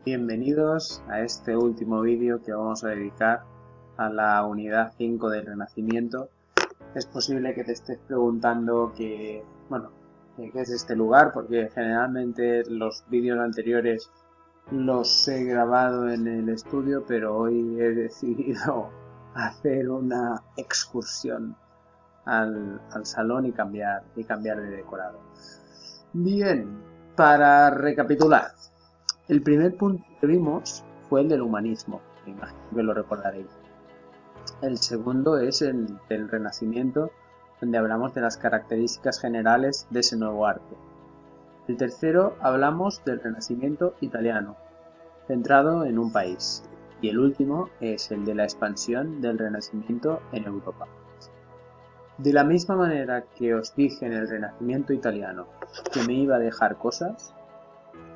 Bienvenidos a este último vídeo que vamos a dedicar a la unidad 5 del Renacimiento. Es posible que te estés preguntando qué es este lugar, porque generalmente los vídeos anteriores los he grabado en el estudio, pero hoy he decidido hacer una excursión al salón y cambiar de decorado. Bien, para recapitular. El primer punto que vimos fue el del humanismo, me imagino que lo recordaréis. El segundo es el del Renacimiento, donde hablamos de las características generales de ese nuevo arte. El tercero hablamos del Renacimiento italiano, centrado en un país. Y el último es el de la expansión del Renacimiento en Europa. De la misma manera que os dije en el Renacimiento italiano que me iba a dejar cosas,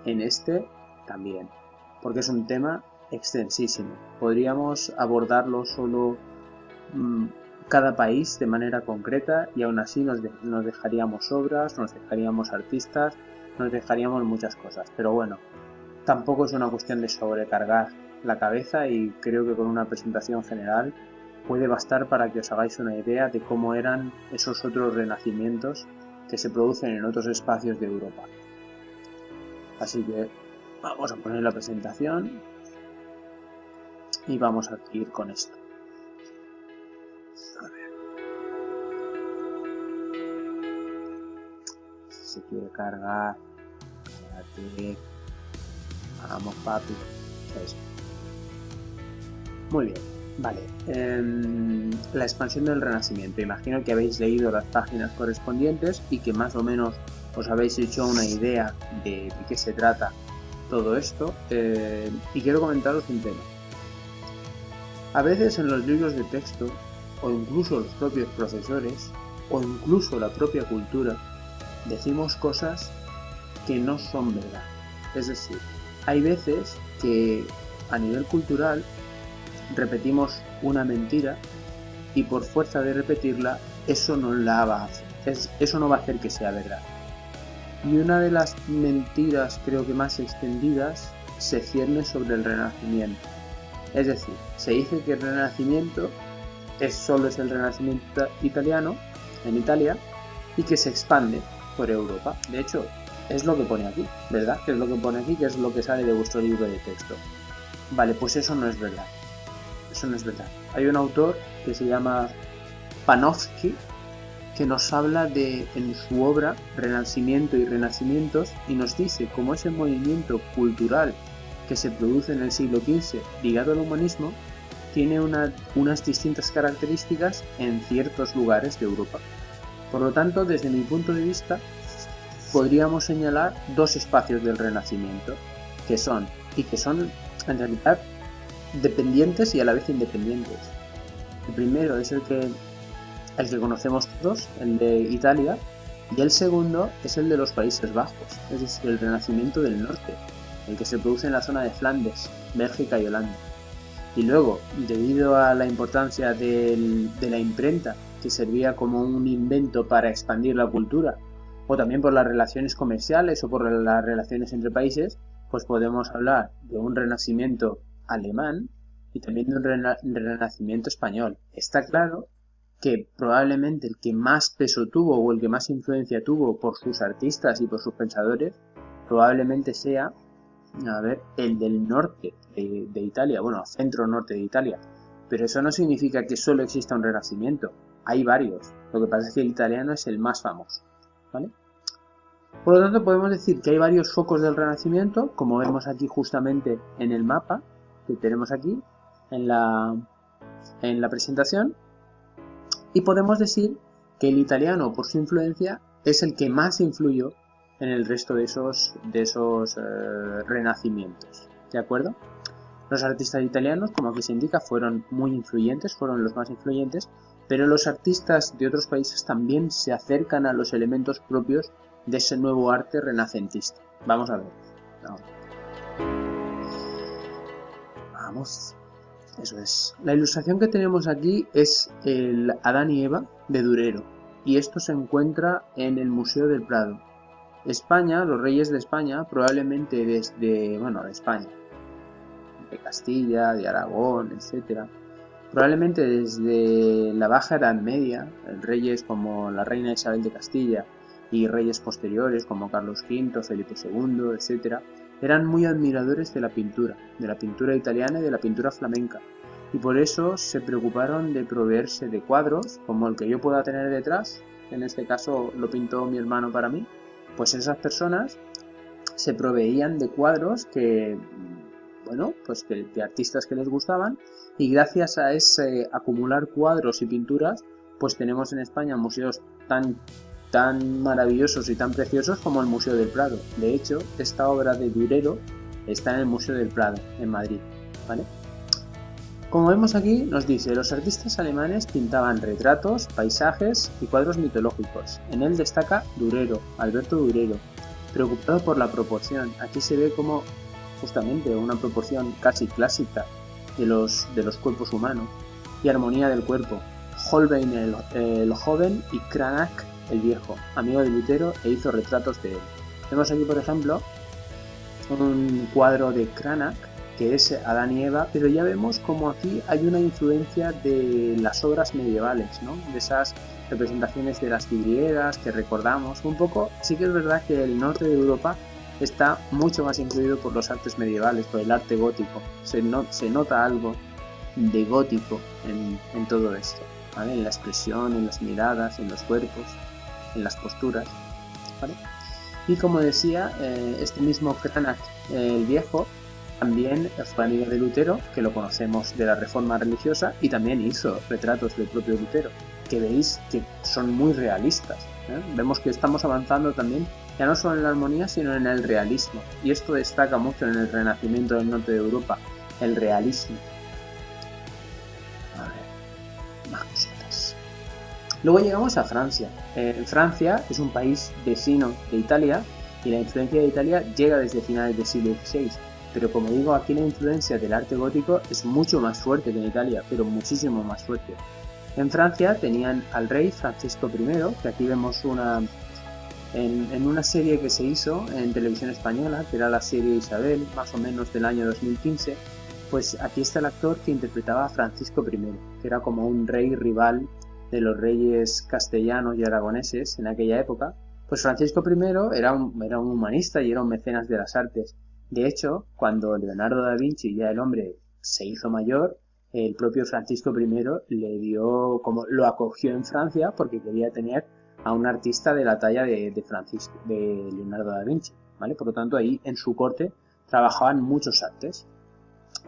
en este también, porque es un tema extensísimo. Podríamos abordarlo solo cada país de manera concreta y aún así nos dejaríamos obras, nos dejaríamos artistas, nos dejaríamos muchas cosas. Pero bueno, tampoco es una cuestión de sobrecargar la cabeza y creo que con una presentación general puede bastar para que os hagáis una idea de cómo eran esos otros renacimientos que se producen en otros espacios de Europa. Así que vamos a poner la presentación y vamos a ir con esto. A ver. Si se quiere cargar, espérate. Vamos, papi. Eso. Muy bien, vale. La expansión del Renacimiento. Imagino que habéis leído las páginas correspondientes y que más o menos os habéis hecho una idea de qué se trata todo esto, y quiero comentaros un tema. A veces en los libros de texto, o incluso los propios profesores, o incluso la propia cultura, decimos cosas que no son verdad. Es decir, hay veces que a nivel cultural repetimos una mentira y por fuerza de repetirla, eso no va a hacer que sea verdad. Y una de las mentiras, creo que más extendidas, se cierne sobre el Renacimiento. Es decir, se dice que el Renacimiento solo es el Renacimiento italiano, en Italia, y que se expande por Europa. De hecho, es lo que pone aquí, ¿verdad? Que es lo que pone aquí, que es lo que sale de vuestro libro de texto. Vale, pues eso no es verdad. Eso no es verdad. Hay un autor que se llama Panofsky, que nos habla en su obra Renacimiento y Renacimientos, y nos dice cómo ese movimiento cultural que se produce en el siglo XV ligado al humanismo tiene unas distintas características en ciertos lugares de Europa. Por lo tanto, desde mi punto de vista, podríamos señalar dos espacios del Renacimiento que son en realidad dependientes y a la vez independientes. El primero es el que conocemos todos, el de Italia, y el segundo es el de los Países Bajos, es decir, el Renacimiento del Norte, el que se produce en la zona de Flandes, Bélgica y Holanda. Y luego, debido a la importancia de la imprenta, que servía como un invento para expandir la cultura, o también por las relaciones comerciales o por las relaciones entre países, pues podemos hablar de un Renacimiento alemán y también de un Renacimiento español. Está claro que probablemente el que más peso tuvo o el que más influencia tuvo por sus artistas y por sus pensadores probablemente sea el del norte de Italia, bueno, centro norte de Italia, pero eso no significa que solo exista un Renacimiento, hay varios, lo que pasa es que el italiano es el más famoso, ¿vale? Por lo tanto podemos decir que hay varios focos del Renacimiento, como vemos aquí justamente en el mapa que tenemos aquí en la presentación. Y podemos decir que el italiano, por su influencia, es el que más influyó en el resto de esos renacimientos. ¿De acuerdo? Los artistas italianos, como aquí se indica, fueron muy influyentes, fueron los más influyentes, pero los artistas de otros países también se acercan a los elementos propios de ese nuevo arte renacentista. Vamos a ver. Vamos. Eso es. La ilustración que tenemos aquí es el Adán y Eva de Durero, y esto se encuentra en el Museo del Prado. España, los reyes de España, probablemente de España, de Castilla, de Aragón, etcétera. Probablemente desde la Baja Edad Media, reyes como la reina Isabel de Castilla y reyes posteriores como Carlos V, Felipe II, etcétera, eran muy admiradores de la pintura italiana y de la pintura flamenca, y por eso se preocuparon de proveerse de cuadros como el que yo pueda tener detrás. En este caso lo pintó mi hermano para mí. Pues esas personas se proveían de cuadros que, bueno, pues de artistas que les gustaban, y gracias a ese acumular cuadros y pinturas, pues tenemos en España museos tan maravillosos y tan preciosos como el Museo del Prado. De hecho, esta obra de Durero está en el Museo del Prado, en Madrid, ¿vale? Como vemos aquí, nos dice, los artistas alemanes pintaban retratos, paisajes y cuadros mitológicos. En él destaca Durero, Alberto Durero, preocupado por la proporción. Aquí se ve como justamente una proporción casi clásica de los cuerpos humanos y armonía del cuerpo. Holbein el joven y Cranach el viejo, amigo de Lutero, e hizo retratos de él. Vemos aquí, por ejemplo, un cuadro de Cranach que es Adán y Eva, pero ya vemos como aquí hay una influencia de las obras medievales, ¿no? De esas representaciones de las vidrieras que recordamos un poco. Sí que es verdad que el norte de Europa está mucho más influido por los artes medievales, por el arte gótico. Se nota algo de gótico en todo esto, ¿vale? En la expresión, en las miradas, en los cuerpos, en las posturas, ¿vale? Y como decía, este mismo Cranach el viejo también fue amigo de Lutero, que lo conocemos de la Reforma religiosa, y también hizo retratos del propio Lutero, que veis que son muy realistas, ¿eh? Vemos que estamos avanzando también ya no solo en la armonía, sino en el realismo, y esto destaca mucho en el Renacimiento del norte de Europa, el realismo. A ver, más cositas. Luego llegamos a Francia. Francia es un país vecino de Italia, y la influencia de Italia llega desde finales del siglo XVI. Pero como digo, aquí la influencia del arte gótico es mucho más fuerte que en Italia, pero muchísimo más fuerte. En Francia tenían al rey Francisco I, que aquí vemos en una serie que se hizo en televisión española, que era la serie Isabel, más o menos del año 2015, pues aquí está el actor que interpretaba a Francisco I, que era como un rey rival de los reyes castellanos y aragoneses en aquella época. Pues Francisco I era un humanista y era un mecenas de las artes. De hecho, cuando Leonardo da Vinci, ya el hombre, se hizo mayor, el propio Francisco I lo acogió en Francia porque quería tener a un artista de la talla de Leonardo da Vinci, ¿vale? Por lo tanto, ahí en su corte trabajaban muchos artes.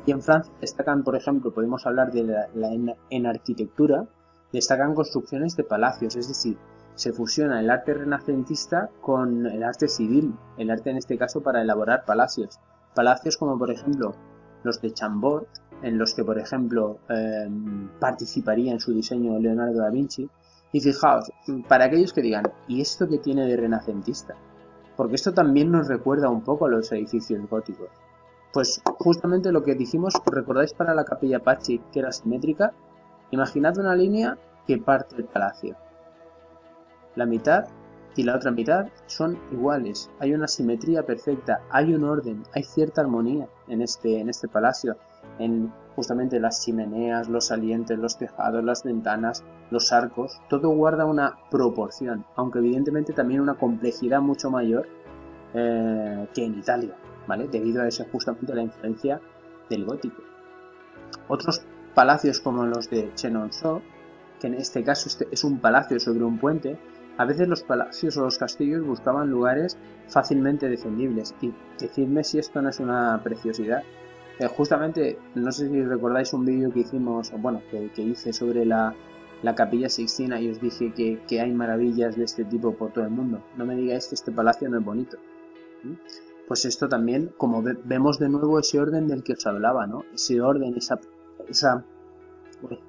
Y en Francia destacan, por ejemplo, podemos hablar de en arquitectura, destacan construcciones de palacios, es decir, se fusiona el arte renacentista con el arte civil, el arte en este caso para elaborar palacios. Palacios como por ejemplo los de Chambord, en los que por ejemplo participaría en su diseño Leonardo da Vinci. Y fijaos, para aquellos que digan, ¿y esto qué tiene de renacentista? Porque esto también nos recuerda un poco a los edificios góticos. Pues justamente lo que dijimos, ¿recordáis para la Capilla Pazzi que era simétrica? Imaginad una línea que parte el palacio. La mitad y la otra mitad son iguales, hay una simetría perfecta, hay un orden, hay cierta armonía en este palacio, en justamente las chimeneas, los salientes, los tejados, las ventanas, los arcos, todo guarda una proporción, aunque evidentemente también una complejidad mucho mayor que en Italia, ¿vale? Debido a eso, justamente la influencia del gótico. Otros palacios como los de Chenonceau, que en este caso es un palacio sobre un puente. A veces los palacios o los castillos buscaban lugares fácilmente defendibles, y decidme si esto no es una preciosidad. Justamente, no sé si recordáis un vídeo que hicimos, bueno, que hice sobre la Capilla Sixtina, y os dije que hay maravillas de este tipo por todo el mundo. No me digáis que este palacio no es bonito. Pues esto también, como vemos de nuevo ese orden del que os hablaba, ¿no? Ese orden,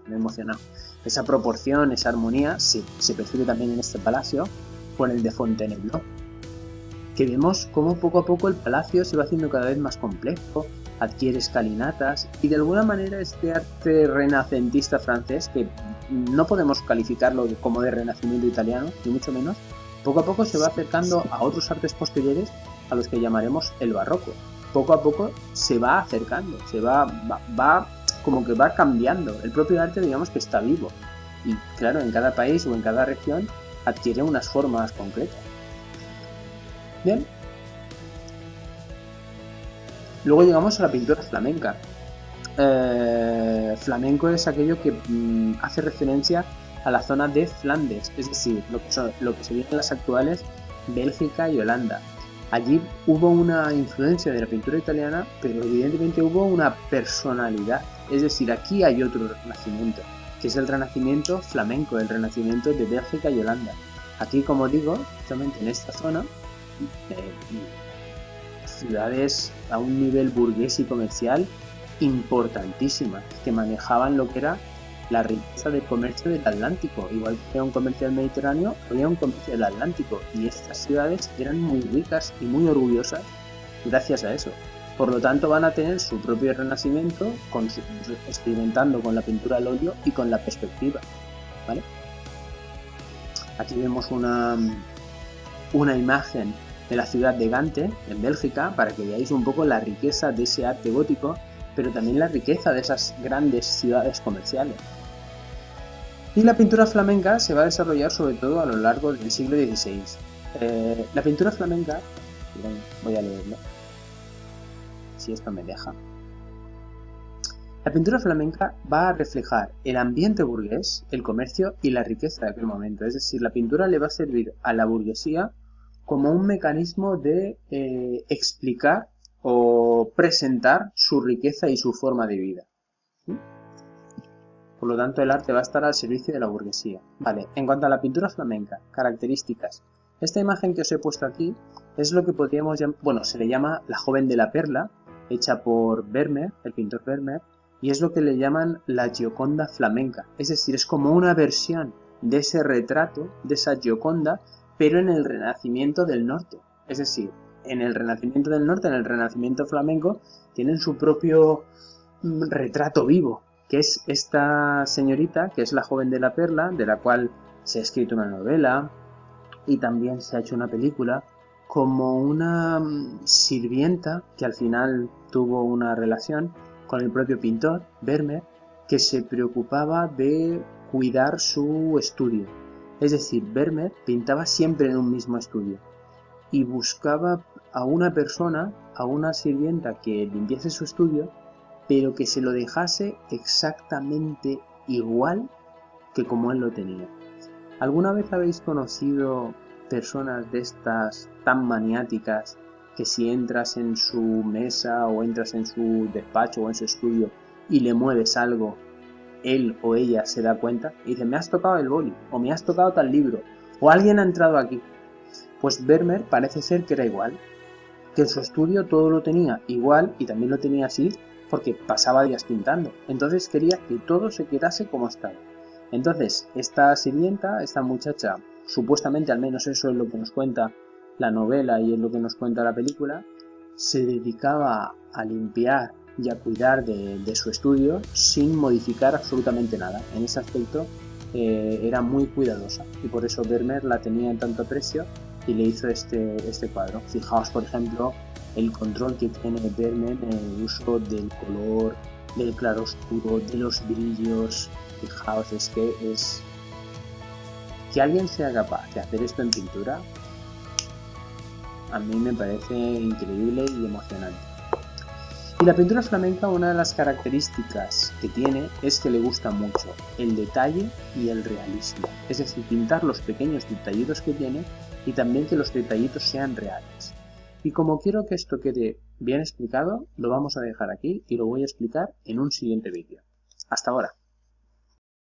me he emocionado. Esa proporción, esa armonía, se percibe también en este palacio con el de Fontainebleau, que vemos cómo poco a poco el palacio se va haciendo cada vez más complejo, adquiere escalinatas, y de alguna manera este arte renacentista francés, que no podemos calificarlo como de renacimiento italiano, ni mucho menos, poco a poco se va acercando a otros artes posteriores a los que llamaremos el barroco. poco a poco se va acercando, va como que va cambiando. El propio arte, digamos que está vivo. Y claro, en cada país o en cada región adquiere unas formas concretas. Bien. Luego llegamos a la pintura flamenca. Flamenco es aquello que hace referencia a la zona de Flandes, es decir, lo que serían las actuales Bélgica y Holanda. Allí hubo una influencia de la pintura italiana, pero evidentemente hubo una personalidad. Es decir, aquí hay otro renacimiento, que es el renacimiento flamenco, el renacimiento de Bélgica y Holanda. Aquí, como digo, justamente en esta zona, ciudades a un nivel burgués y comercial importantísimas, que manejaban lo que era la riqueza del comercio del Atlántico. Igual que había un comercio del Mediterráneo, había un comercio del Atlántico, y estas ciudades eran muy ricas y muy orgullosas gracias a eso. Por lo tanto, van a tener su propio renacimiento, experimentando con la pintura al óleo y con la perspectiva, ¿vale? Aquí vemos una imagen de la ciudad de Gante, en Bélgica, para que veáis un poco la riqueza de ese arte gótico, pero también la riqueza de esas grandes ciudades comerciales. Y la pintura flamenca se va a desarrollar sobre todo a lo largo del siglo XVI. La pintura flamenca, voy a leerlo, si esto me deja. La pintura flamenca va a reflejar el ambiente burgués, el comercio y la riqueza de aquel momento. Es decir, la pintura le va a servir a la burguesía como un mecanismo de explicar o presentar su riqueza y su forma de vida. ¿Sí? Por lo tanto, el arte va a estar al servicio de la burguesía. Vale, en cuanto a la pintura flamenca, características. Esta imagen que os he puesto aquí es lo que podríamos llamar, bueno, se le llama La joven de la perla, hecha por Vermeer, el pintor Vermeer, y es lo que le llaman la Gioconda flamenca. Es decir, es como una versión de ese retrato, de esa Gioconda, pero en el Renacimiento del Norte. Es decir, en el Renacimiento del Norte, en el Renacimiento flamenco, tienen su propio retrato vivo, que es esta señorita, que es la joven de la perla, de la cual se ha escrito una novela y también se ha hecho una película, como una sirvienta que al final tuvo una relación con el propio pintor, Vermeer, que se preocupaba de cuidar su estudio. Es decir, Vermeer pintaba siempre en un mismo estudio y buscaba a una persona, a una sirvienta que limpiase su estudio, pero que se lo dejase exactamente igual que como él lo tenía. ¿Alguna vez habéis conocido personas de estas tan maniáticas que si entras en su mesa o entras en su despacho o en su estudio y le mueves algo, él o ella se da cuenta y dice, me has tocado el boli, o me has tocado tal libro, o alguien ha entrado aquí? Pues Vermeer parece ser que era igual, que en su estudio todo lo tenía igual y también lo tenía así porque pasaba días pintando. Entonces quería que todo se quedase como estaba. Entonces esta sirvienta, esta muchacha, supuestamente, al menos eso es lo que nos cuenta la novela y es lo que nos cuenta la película, se dedicaba a limpiar y a cuidar de su estudio sin modificar absolutamente nada. En ese aspecto era muy cuidadosa y por eso Vermeer la tenía en tanto aprecio y le hizo este cuadro. Fijaos, por ejemplo, el control que tiene Vermeer en el uso del color, del claroscuro, de los brillos. Fijaos, es que alguien sea capaz de hacer esto en pintura, a mí me parece increíble y emocionante. Y la pintura flamenca, una de las características que tiene es que le gusta mucho el detalle y el realismo. Es decir, pintar los pequeños detallitos que tiene y también que los detallitos sean reales. Y como quiero que esto quede bien explicado, lo vamos a dejar aquí y lo voy a explicar en un siguiente vídeo. Hasta ahora.